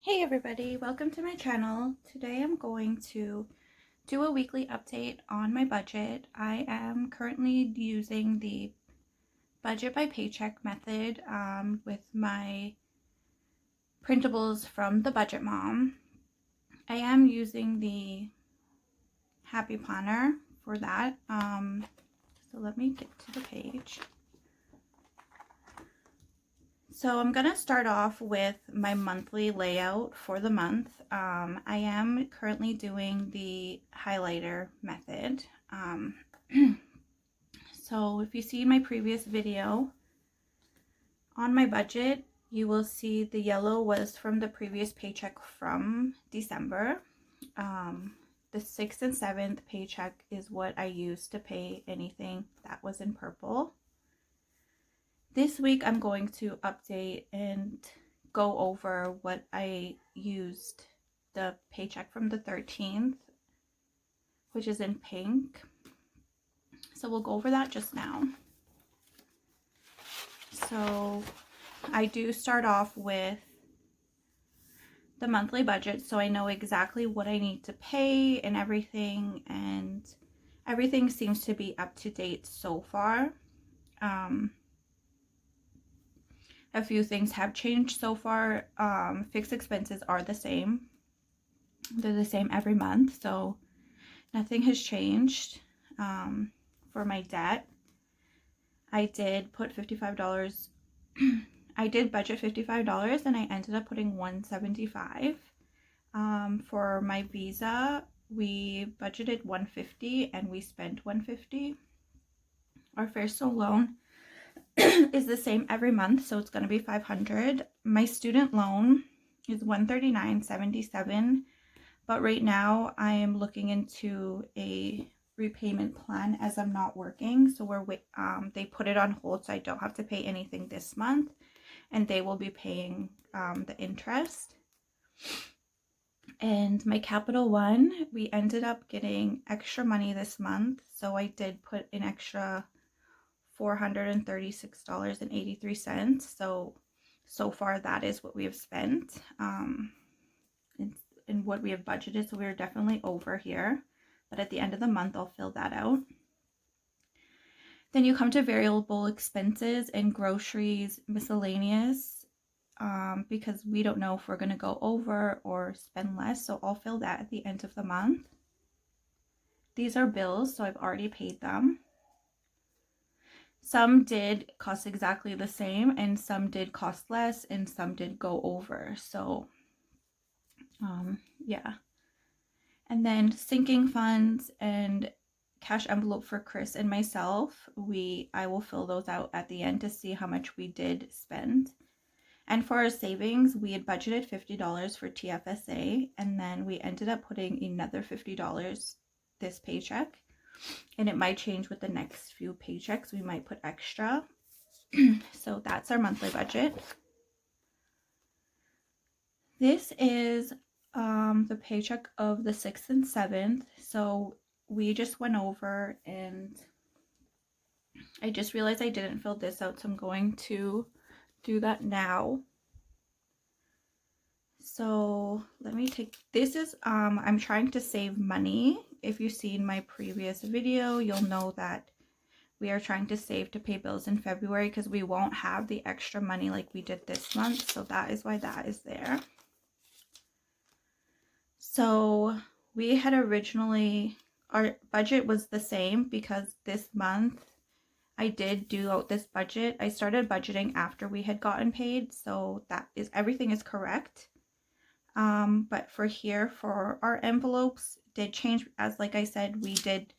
Hey everybody, welcome to my channel. Today I'm going to do a weekly update on my budget. I am currently using the budget by paycheck method with my printables from the Budget Mom. I am using the Happy Planner for that. So let me get to the page. So I'm going to start off with my monthly layout for the month. I am currently doing the highlighter method. So if you see my previous video on my budget, you will see the yellow was from the previous paycheck from December. The 6th and 7th paycheck is what I used to pay anything that was in purple. This week I'm going to update and go over what I used the paycheck from the 13th, which is in pink. So we'll go over that just now. So I do start off with the monthly budget, so I know exactly what I need to pay and everything seems to be up to date so far. A few things have changed so far. Fixed expenses are the same. They're the same every month, so nothing has changed. For my debt, I did put $55. I did budget $55 and I ended up putting $175. For my visa, we budgeted $150 and we spent $150. Our first loan is the same every month, so it's going to be $500. My student loan is $139.77, but right now I am looking into a repayment plan as I'm not working, so they put it on hold so I don't have to pay anything this month, and they will be paying the interest. And my Capital One, we ended up getting extra money this month, so I did put an extra $436.83. So far that is what we have spent and what we have budgeted, so we're definitely over here, but at the end of the month I'll fill that out. Then you come to variable expenses and groceries, miscellaneous, because we don't know if we're going to go over or spend less, so I'll fill that at the end of the month. These are bills, so I've already paid them. Some did cost exactly the same, and some did cost less, and some did go over. So, yeah. And then sinking funds and cash envelope for Chris and myself, I will fill those out at the end to see how much we did spend. And for our savings, we had budgeted $50 for TFSA, and then we ended up putting another $50 this paycheck. And it might change with the next few paychecks. We might put extra. So that's our monthly budget. This is the paycheck of the 6th and 7th. So we just went over, and I just realized I didn't fill this out, so I'm going to do that now. So let me take, this is, I'm trying to save money. If you've seen my previous video, you'll know that we are trying to save to pay bills in February because we won't have the extra money like we did this month. So that is why that is there. So we had originally, our budget was the same because this month I did do out this budget. I started budgeting after we had gotten paid, so that is, everything is correct. But for here, for our envelopes, did change, as like I said, we did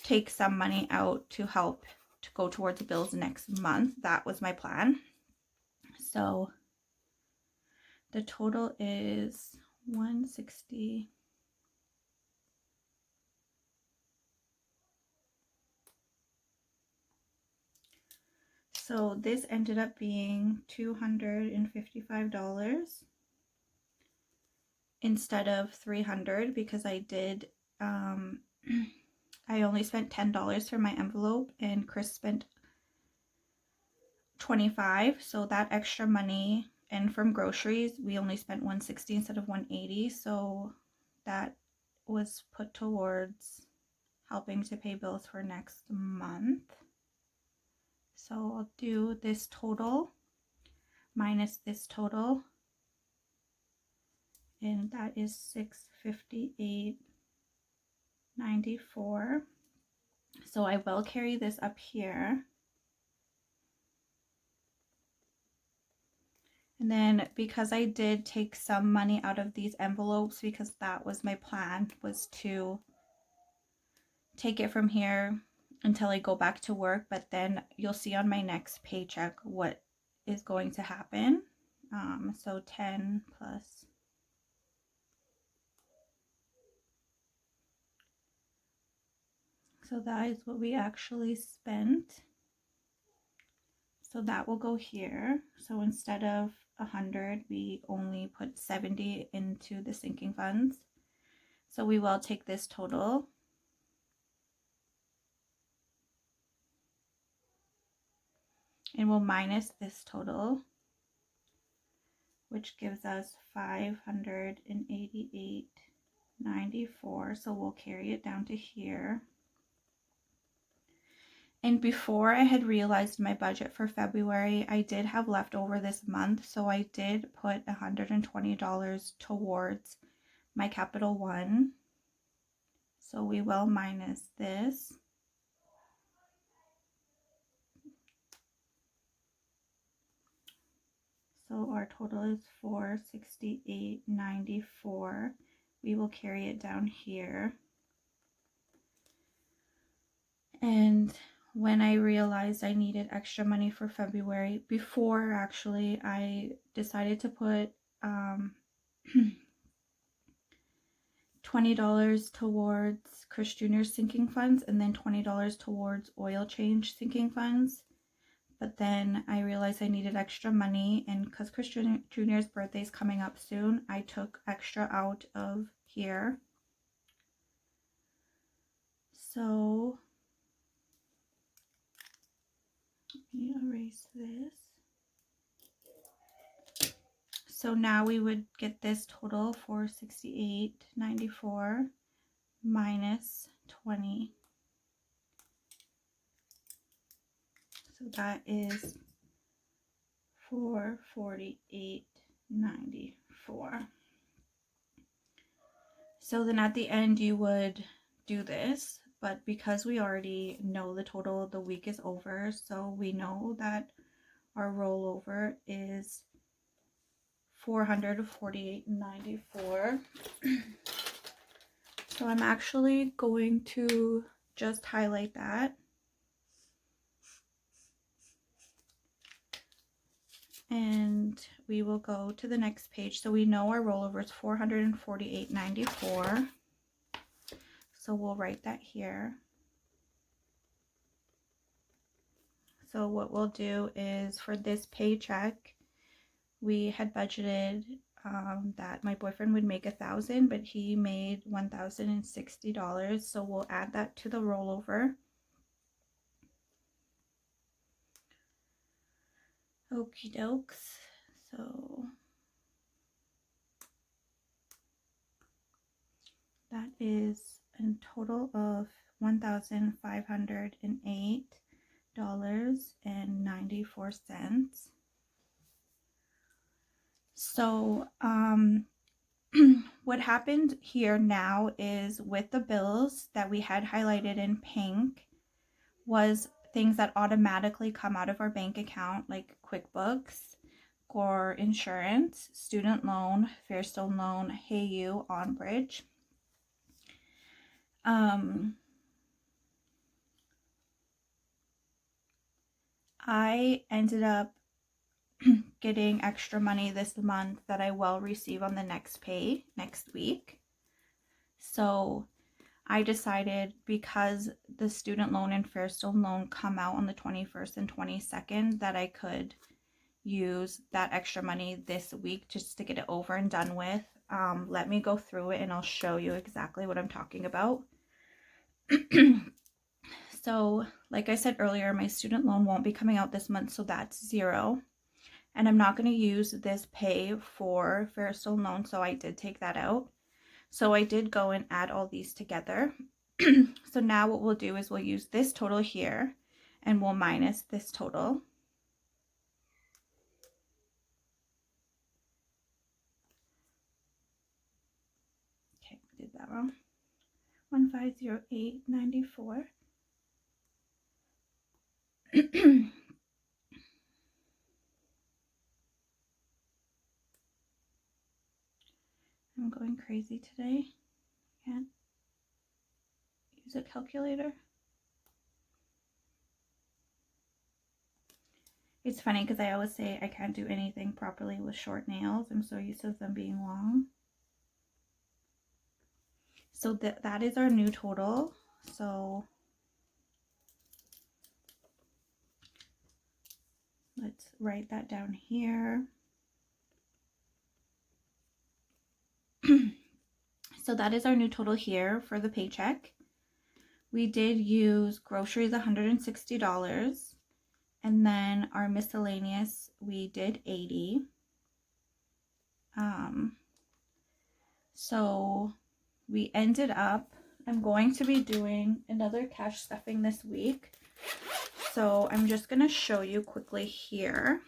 take some money out to help to go towards the bills next month. That was my plan. So the total is $160. So this ended up being $255 instead of $300 because I did, I only spent $10 for my envelope and Chris spent $25. So that extra money, And from groceries, we only spent $160 instead of $180. So that was put towards helping to pay bills for next month. So I'll do this total minus this total, and that is $658.94. So I will carry this up here. And then because I did take some money out of these envelopes, because that was my plan, was to take it from here until I go back to work. But then you'll see on my next paycheck what is going to happen. So 10 plus. So that is what we actually spent. So that will go here. So instead of 100, we only put 70 into the sinking funds. So we will take this total. And we'll minus this total, which gives us $588.94. So we'll carry it down to here. And before I had realized my budget for February, I did have leftover this month. So I did put $120 towards my Capital One. So we will minus this. So our total is $468.94. We will carry it down here. And when I realized I needed extra money for February, before actually, I decided to put $20 towards Chris Jr.'s sinking funds and then $20 towards oil change sinking funds. But then I realized I needed extra money, and because Chris Jr.'s birthday is coming up soon, I took extra out of here. So let me erase this. So now we would get this total $468.94 minus 20. So that is $448.94. So then at the end you would do this, but because we already know the total, the week is over, so we know that our rollover is $448.94. So I'm actually going to just highlight that. And we will go to the next page. So we know our rollover is $448.94. So we'll write that here. So what we'll do is for this paycheck, we had budgeted that my boyfriend would make $1,000, but he made $1,060. So we'll add that to the rollover. Okie dokes. So that is a total of $1,508.94. So what happened here now is with the bills that we had highlighted in pink was things that automatically come out of our bank account, like QuickBooks, Gore Insurance, Student Loan, Fairstone Loan, HeyU, OnBridge. I ended up getting extra money this month that I will receive on the next pay next week. So I decided, because the student loan and Fairstone loan come out on the 21st and 22nd, that I could use that extra money this week just to get it over and done with. Let me go through it and I'll show you exactly what I'm talking about. So like I said earlier, my student loan won't be coming out this month, so that's zero. And I'm not going to use this pay for Fairstone loan, so I did take that out. So I did go and add all these together. So now what we'll do is we'll use this total here and we'll minus this total. Okay, I did that wrong. 1508.94. I'm going crazy today. Can't use a calculator. It's funny because I always say I can't do anything properly with short nails. I'm so used to them being long. So that is our new total. So let's write that down here. So that is our new total here for the paycheck. We did use groceries $160, and then our miscellaneous we did $80. So we ended up, I'm going to be doing another cash stuffing this week. So I'm just going to show you quickly here.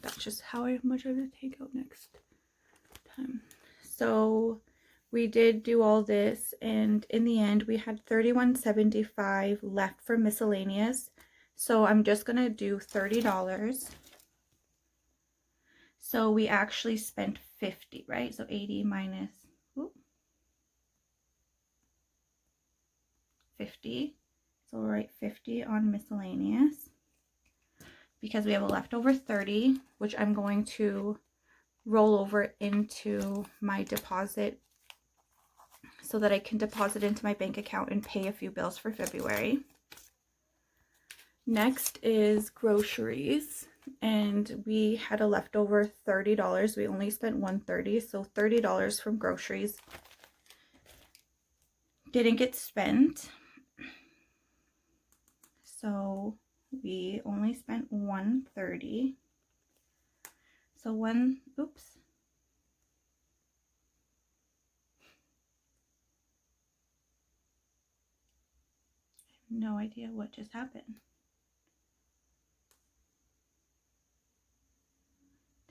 That's just how much I would take out next time. So we did do all this, and in the end we had $31.75 left for miscellaneous. So I'm just gonna do $30. So we actually spent 50, right? So 80 minus 50. So we'll write 50 on miscellaneous because we have a leftover 30, which I'm going to roll over into my deposit so that I can deposit into my bank account and pay a few bills for February. Next is groceries, and we had a leftover $30. We only spent $130, so $30 from groceries didn't get spent. So we only spent $130. So oops. I have no idea what just happened.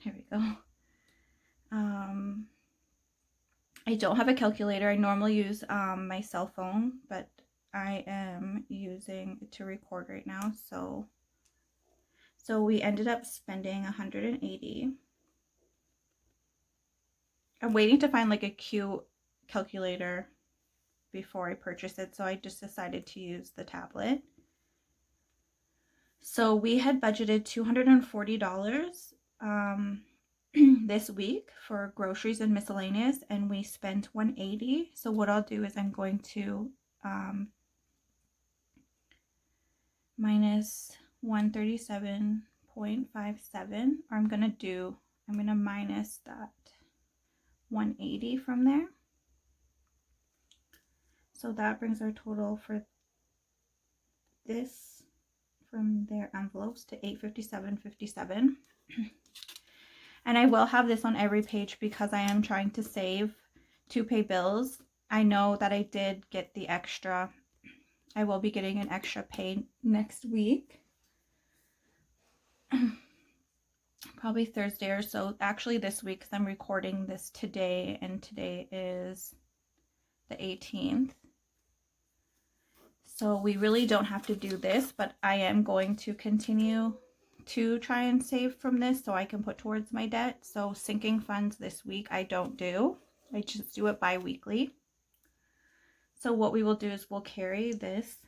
There we go. I don't have a calculator. I normally use my cell phone, but I am using it to record right now. So we ended up spending $180. I'm waiting to find like a cute calculator before I purchase it, so I just decided to use the tablet. So we had budgeted $240 this week for groceries and miscellaneous, and we spent $180. So what I'll do is I'm going to minus 137.57, or I'm going to minus that 180 from there. So that brings our total for this from their envelopes to $857.57. And I will have this on every page because I am trying to save to pay bills. I know that I did get the extra. I will be getting an extra pay next week. Probably Thursday or so. Actually this week, because I'm recording this today, and today is the 18th. So we really don't have to do this, but I am going to continue to try and save from this so I can put towards my debt. So sinking funds this week I don't do. I just do it bi-weekly. So what we will do is we'll carry this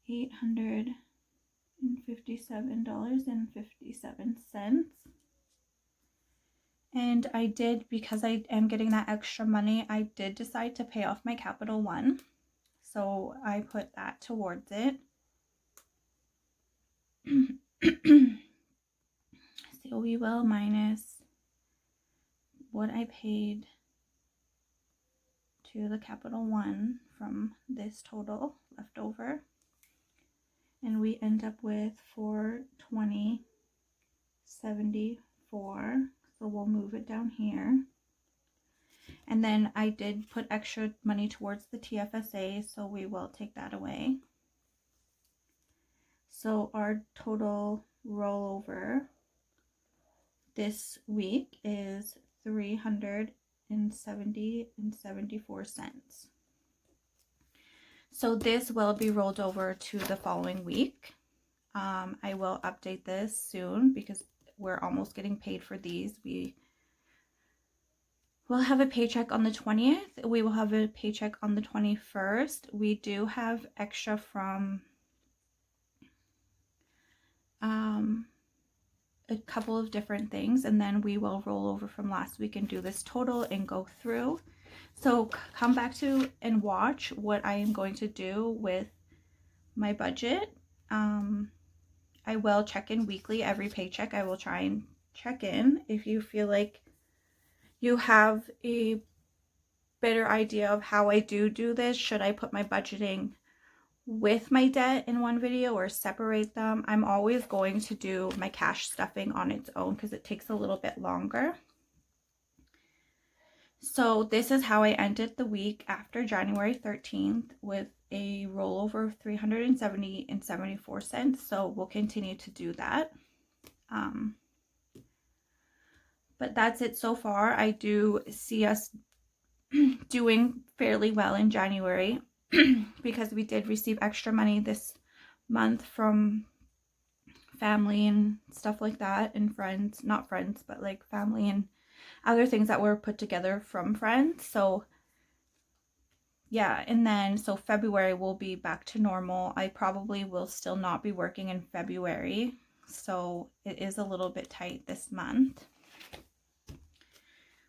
$857.57. And I did, because I am getting that extra money, I did decide to pay off my Capital One. So I put that towards it. So we will minus what I paid to the Capital One from this total left over. and we end up with 420.74. So we'll move it down here. And then I did put extra money towards the TFSA, so we will take that away. So our total rollover this week is $370.74. So this will be rolled over to the following week. I will update this soon because we're almost getting paid for these. We'll have a paycheck on the 20th. We will have a paycheck on the 21st. We do have extra from a couple of different things, and then we will roll over from last week and do this total and go through. So come back to and watch what I am going to do with my budget. I will check in weekly. Every paycheck I will try and check in. If you feel like you have a better idea of how I do this, should I put my budgeting with my debt in one video or separate them? I'm always going to do my cash stuffing on its own because it takes a little bit longer. So this is how I ended the week after January 13th with a rollover of $370.74. So we'll continue to do that. But that's it so far. I do see us doing fairly well in January because we did receive extra money this month from family and stuff like that, and friends, not friends, but like family and other things that were put together from friends. So yeah, and then so February will be back to normal. I probably will still not be working in February, so it is a little bit tight this month.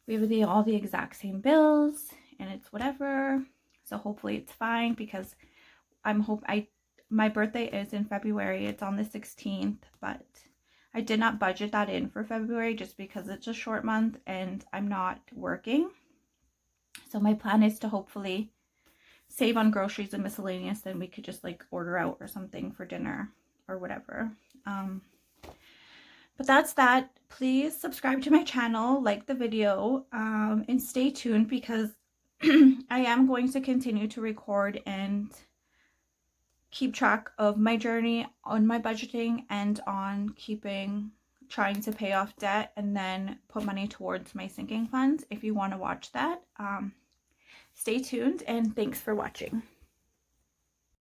We have all the exact same bills, and it's whatever. So hopefully it's fine because my birthday is in February. It's on the 16th, but I did not budget that in for February just because it's a short month and I'm not working. So my plan is to hopefully save on groceries and miscellaneous, then we could just like order out or something for dinner or whatever. But that's that. Please subscribe to my channel, like the video, and stay tuned because I am going to continue to record and keep track of my journey on my budgeting and on trying to pay off debt and then put money towards my sinking funds. If you want to watch that, stay tuned and thanks for watching.